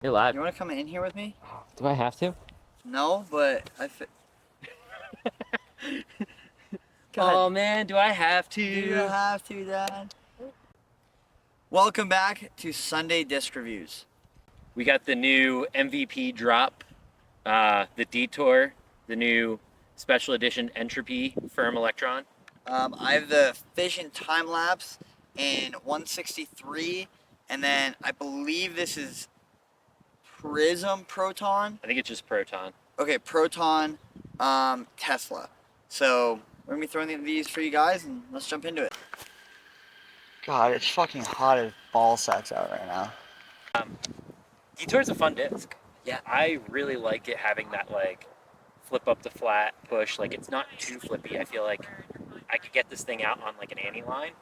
You're live. You want to come in here with me? Do I have to? No, but Oh man, do I have to? You don't have to, Dad. Welcome back to Sunday Disc Reviews. We got the new MVP drop, the Detour, the new special edition Entropy Firm Electron. I have the Fission Time Lapse in 163, and then I believe this is Prism Proton. I think it's just Proton. Okay, Proton Tesla. So we're gonna be throwing these for you guys, and let's jump into it. God, it's fucking hot as ball sacks out right now. Detour's a fun disc. Yeah. I really like it having that like flip up to flat push. Like it's not too flippy. I feel like I could get this thing out on like an Annie line,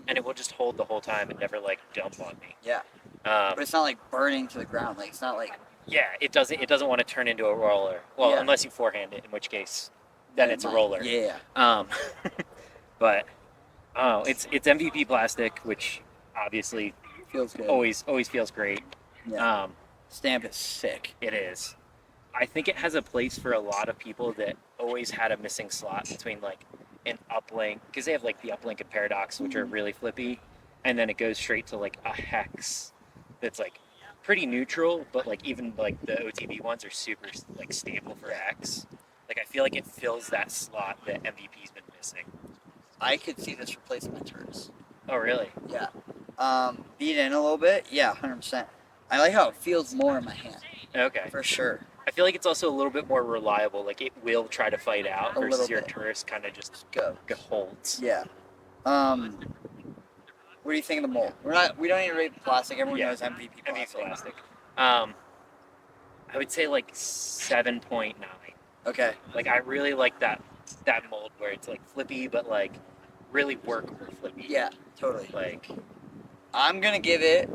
and it will just hold the whole time and never like dump on me. Yeah. But it's not like burning to the ground. Like it's not like. Yeah, it doesn't want to turn into a roller. Well, Yeah. unless you forehand it, in which case, then it's a roller. Yeah. But it's MVP plastic, which obviously Feels good. always feels great. Yeah. Stamp is sick. It is. I think it has a place for a lot of people that always had a missing slot between like an uplink, because they have like the uplink and paradox, which are really flippy, and then it goes straight to like a hex that's like pretty neutral, but like even like the OTB ones are super like stable for hex. Like I feel like it fills that slot that MVP's been missing. I could see this replacing my turns. Oh really? Yeah. Beat in a little bit. Yeah, 100%. I like how it feels more in my hand. Okay. For sure. I feel like it's also a little bit more reliable. Like it will try to fight out A versus little your bit. tourist kind of just Go. holds. Yeah. What do you think of the mold? We don't need to rate the plastic. Everyone knows MVP MVP plastic. plastic. I would say like 7.9. Okay. Like I really like that mold where it's like flippy, but like really workable flippy. Yeah, totally. Like I'm gonna give it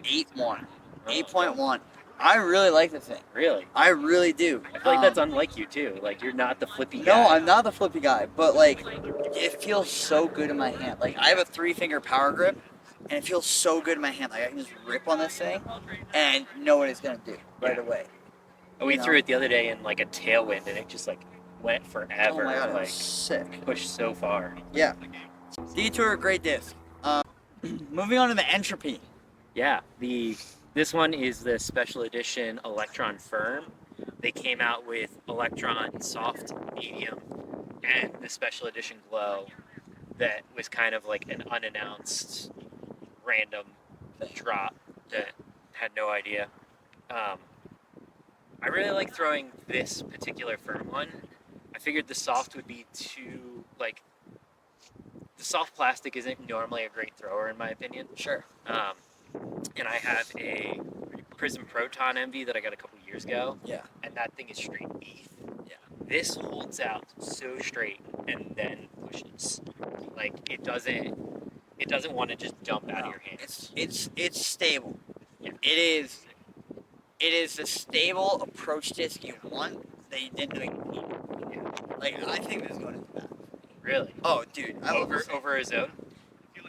8.1. 8.1. I really like the thing. Really? I really do. I feel like that's unlike you too. Like you're not the flippy No, guy. I'm not the flippy guy, but like it feels so good in my hand. Like I have a 3-finger power grip, and it feels so good in my hand. Like I can just rip on this thing and know what it's gonna do right away. We You threw know? it the other day in like a tailwind, and it just like went forever. Oh my god, it like was sick. pushed so far. Yeah. Detour, great disc. Moving on to the Entropy. Yeah, this one is the special edition Electron Firm. They came out with Electron Soft, Medium, and the special edition Glow that was kind of like an unannounced random drop that had no idea. I really like throwing this particular Firm one. I figured the soft would be too, like, the soft plastic isn't normally a great thrower in my opinion. Sure. And I have a Prism Proton MV that I got a couple years ago, Yeah. and that thing is straight beef. Yeah. This holds out so straight and then pushes. Like it doesn't want to just dump out of your hands. It's stable. Yeah. It is the stable approach disc you want that you didn't know you needed. Yeah. Like I think this is going into that. Really? Oh, dude, I love this. Over a zone?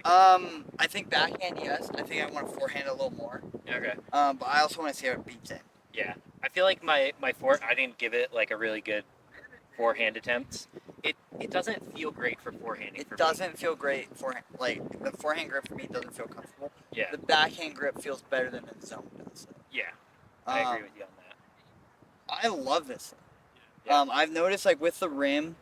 I think backhand, yes. I think I want to forehand a little more. Okay. But I also want to see how it beats in. Yeah. I feel like my I didn't give it like a really good forehand attempt. It doesn't feel great for forehanding. It doesn't feel great forehand. Like the forehand grip for me doesn't feel comfortable. Yeah. The backhand grip feels better than the zone does. Yeah. I agree with you on that. I love this thing. Yeah. I've noticed like with the rim,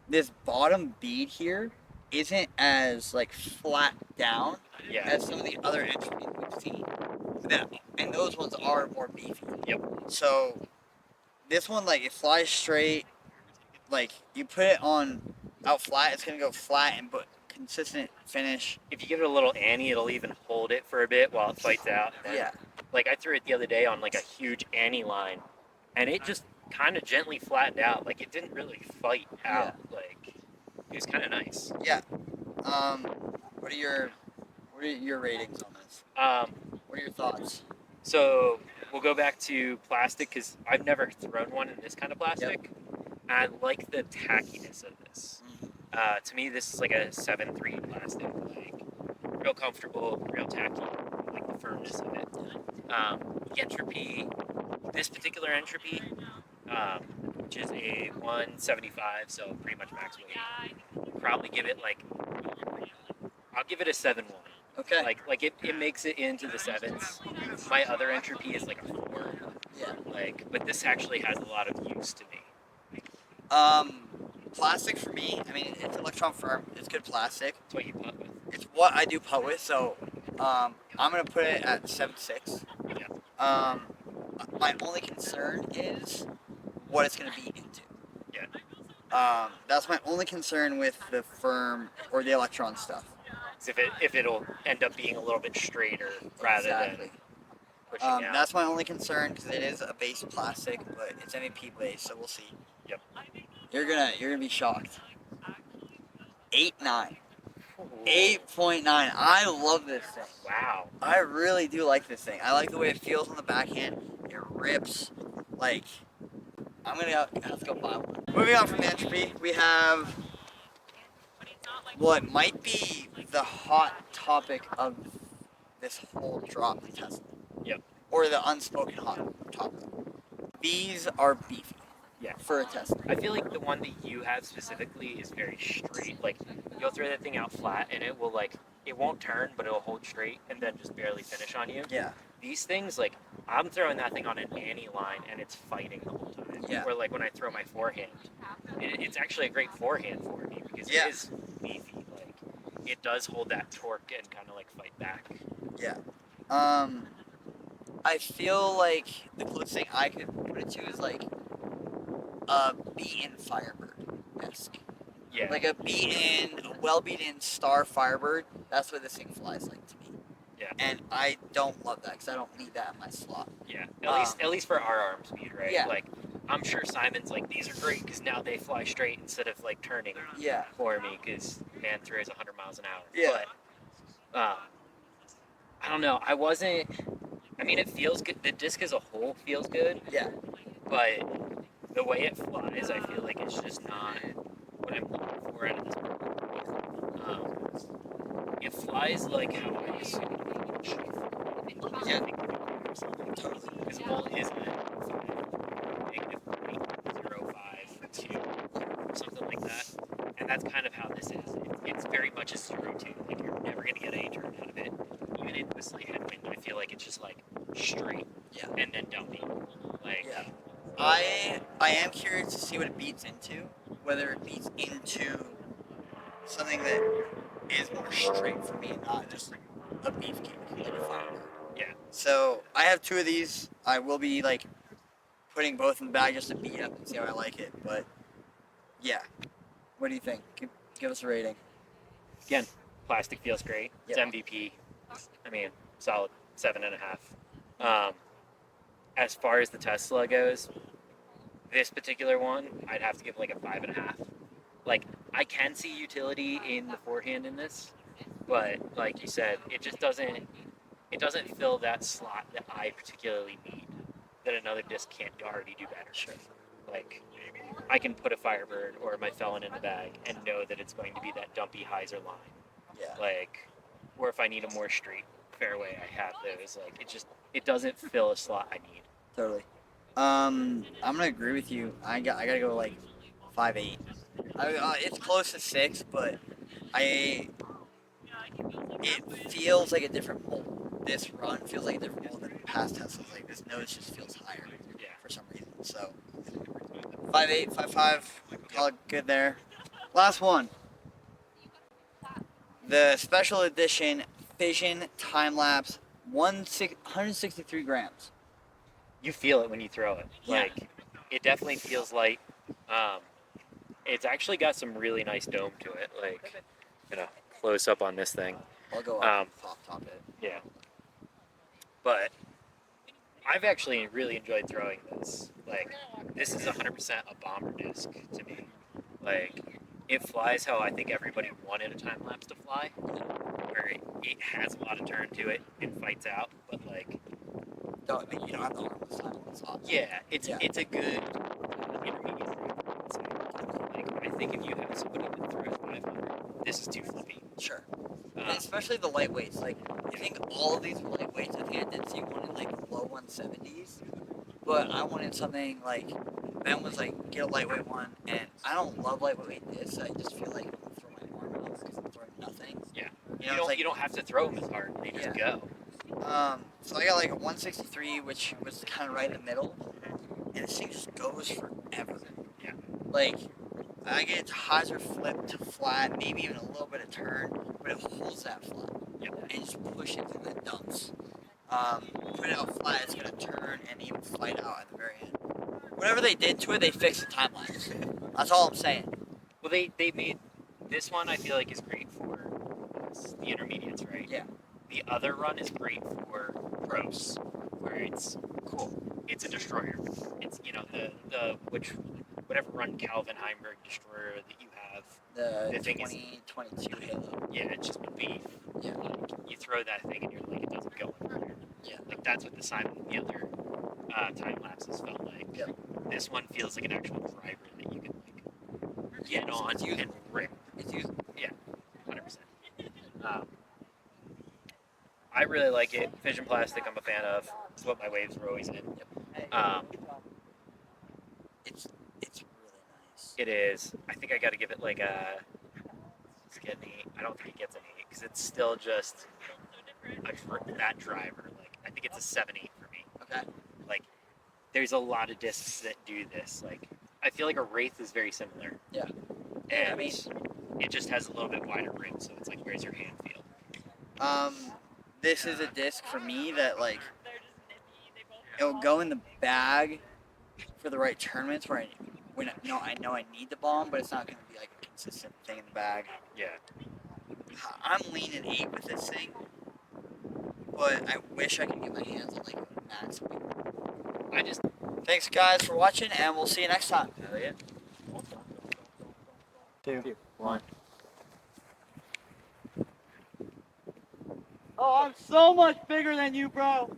this bottom bead here isn't as like flat down Yeah. as some of the other entropys we've seen. And those ones are more beefy. Yep. So this one, like, it flies straight. Like, you put it on out flat, it's gonna go flat and but consistent finish. If you give it a little Annie, it'll even hold it for a bit while it fights out. And, Yeah. Like I threw it the other day on like a huge Annie line, and it just kind of gently flattened out. Like it didn't really fight out. Like it was kind of nice. Yeah. What are your ratings on this? What are your thoughts? So we'll go back to plastic because I've never thrown one in this kind of plastic. I like the tackiness of this. To me, this is like a 7.3 plastic. Like real comfortable, real tacky. Like the firm firmness of it. The entropy, this particular entropy, which is a 175, so pretty much max weight. Probably give it like, I'll give it a 7-1. Okay. Like it makes it into the sevens. My other entropy is like a 4. Yeah. Like, but this actually has a lot of use to me. Plastic for me, I mean, it's electron firm. It's good plastic. That's what you putt with. It's what I do putt with, so I'm gonna put it at 7.6. Yeah. My only concern is what it's gonna be into. Yeah. That's my only concern with the firm or the electron stuff. If it'll end up being a little bit straighter rather Exactly. than pushing out. That's my only concern because it is a base plastic, but it's MVP base, so we'll see. Yep. You're gonna be shocked. 8.9. Ooh. 8.9. I love this thing. Wow. I really do like this thing. I like the way it feels on the backhand. It rips. Like, I'm gonna have to go buy one. Moving on from the entropy, we have what might be the hot topic of this whole drop in Tesla. Yep. Or the unspoken hot topic. These are beefy. Yeah. For a Tesla. I feel like the one that you have specifically is very straight. Like, you'll throw that thing out flat and it will like, it won't turn, but it'll hold straight and then just barely finish on you. Yeah. These things, like, I'm throwing that thing on an Annie line and it's fighting the whole time. Yeah. Or like when I throw my forehand, it's actually a great forehand for me because Yeah. it is beefy. Like, it does hold that torque and kind of like fight back. Yeah. I feel like the closest thing I could put it to is like a beaten Firebird-esque. Yeah. Like a well beaten star Firebird. That's what this thing flies like to me. Yeah. And I don't love that because I don't need that in my slot. Yeah. At least for our arm speed, right? Yeah. Like, I'm sure Simon's like, these are great because now they fly straight instead of like turning Yeah. for me because man throws 100 miles an hour. Yeah. But I don't know. I mean, it feels good. The disc as a whole feels good, Yeah. but the way it flies, I feel like it's just not what I'm looking for out of this boat. It flies like how I assume it should. Yeah. Totally. Because the ball is -0.05 for 2 or something like that. And that's kind of how this is. It's very much a 0-2. Like, you're never going to get any turn out of it. Even in whistly headwind, I feel like it's just like straight Yeah. and then dumpy. Like, Yeah. I am curious to see what it beats into. Whether it beats into something that is more straight for me and not just like a beefcake, like a Firebird. yeah. So I have 2 of these. I will be like putting both in the bag just to beat up and see how I like it. But yeah, what do you think? Give us a rating. Again, plastic feels great. It's Yeah. MVP. I mean, solid 7.5. As far as the Tesla goes, this particular one, I'd have to give like a 5.5. Like, I can see utility in the forehand in this, but like you said, it just doesn't fill that slot that I particularly need that another disc can't already do better. Sure. Like, I can put a Firebird or my Felon in the bag and know that it's going to be that dumpy hyzer line. Yeah. Like, or if I need a more straight fairway, I have those. Like, it doesn't fill a slot I need. Totally. I'm gonna agree with you. I gotta go like 5.8. It's close to 6, but it feels like a different mold. This run feels like a different mold than past Teslas. Like, this nose just feels higher Yeah. for some reason. So 5.8, 5.5, call it good there. Last one. The special edition Fission time lapse 163 grams. You feel it when you throw it. Yeah. Like, it definitely feels light. It's actually got some really nice dome to it. Like, close up on this thing. I'll go up top it. Yeah. But I've actually really enjoyed throwing this. Like, this is 100% a bomber disc to me. Like, it flies how I think everybody wanted a time lapse to fly, where it has a lot of turn to it and fights out, but like, You don't have the arm this time. It's awesome. yeah, it's Yeah. a good intermediate thing, I would say. Like, I think if you have somebody that throws 500, this is too flippy. Sure. And especially the lightweights. Like, I think all of these are like weights. I think I did see one in like low 170s, but I wanted something like Ben was like get a lightweight one, and I don't love lightweight discs. I just feel like I'm throwing my arm out because I'm throwing nothing. Yeah. You know, You it's like don't have to throw them as hard. They just go. so I got like a 163, which was kind of right in the middle, and this thing just goes forever. Yeah. Like, I get it to hyzer flip to flat, maybe even a little bit of turn, but it holds that flat. Yep. And just push it and then dumps. Put it out flat, it's gonna turn and even fight out at the very end. Whatever they did to it, they fixed the time lapse. That's all I'm saying. Well, they made this one. I feel like is great for the intermediates, right? Yeah. The other run is great for pros, where it's cool. It's a destroyer. It's whatever run Calvin Heimberg destroyer that you have. The The thing is- 2022 Halo. Yeah, it's just beef. Yeah. Like, you throw that thing and you're like, it doesn't go anywhere. Yeah. Like that's what the other time lapses felt like. Yep. This one feels like an actual driver that you can like get on It's usable. and rip. It's used. 100%. I really like it. Fission Plastic, I'm a fan of. It's what my waves were always in. It's really nice. It is. I think I got to give it like a. Let's get an 8. I don't think it gets an 8 because it's still just that driver. Like I think it's a 7-8 for me. Okay. Like there's a lot of discs that do this. Like I feel like a Wraith is very similar. Yeah. And I mean, it just has a little bit wider rim, so it's like where's your hand feel? this is a disc for me that like it'll go in the bag for the right tournaments where I know I need the bomb, but it's not going to be like a consistent thing in the bag. Yeah. I'm leaning 8 with this thing, but I wish I could get my hands on like a max. I just Thanks guys for watching, and we'll see you next time. hell yeah. 2, 1. Oh, I'm so much bigger than you, bro.